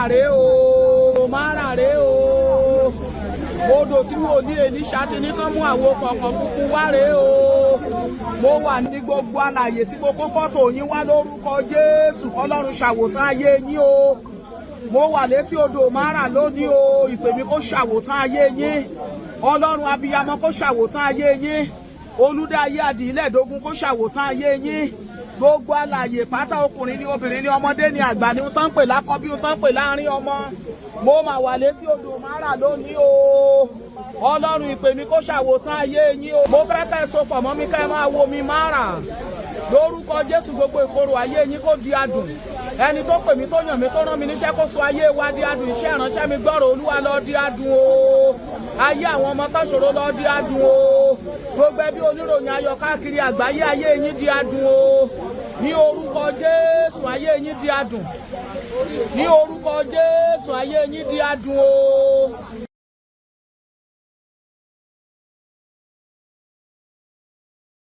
rè o Mara rè o odò tí wòlíì Èlíṣà ti ní kán mú àwo kọ̀ọ̀kan funfun wá rè o mo wà ní gbogbo alààyè tí mo kó fọ́tò yín wá lórúkọ Jésù Ọlọ́run ṣàwòtán ayé yín o mo wà létí odò Mara lónìí o ìpè mi kó ṣàwòtán ayé yín Ọlọ́run abiyamọ kó ṣàwòtán ayé yín olùdáyé àdìlẹ́ẹ̀dógún kó ṣàwòtán ayé yín gbogbo alààyè pátá ọkùnrin ní obìnrin ní ọmọdé ní àgbà ní tán pè lákọ̀bí tán pè láàrin ọmọ mo máa wà létí odò Mara lónìí o Ọlọ́run ìpè mi kó ṣàwòtán ayé yín o mo fẹ́ kẹ́ ẹ so pọ̀ mọ́ mi kẹ́ ẹ máa wo mi Mara lórúkọ Jésù gbogbo ìkorò ayé yín kó di adùn ẹni tó pè mí tó yàn mí tó rán mi níṣẹ́ kó so ayé wa di adùn iṣẹ́ ìránṣẹ́ mi gbọ́rọ̀ Olúwa lọ di adùn o ayé àwọn ọmọ tó ṣòro lọ di adùn o gbogbo ẹbí oníròyìn ayọ̀ káàkiri àgbáyé ayé yín di adùn o ní orúkọ Jésù ayé yín di adùn ní orúkọ Jésù ayé yín di adùn o.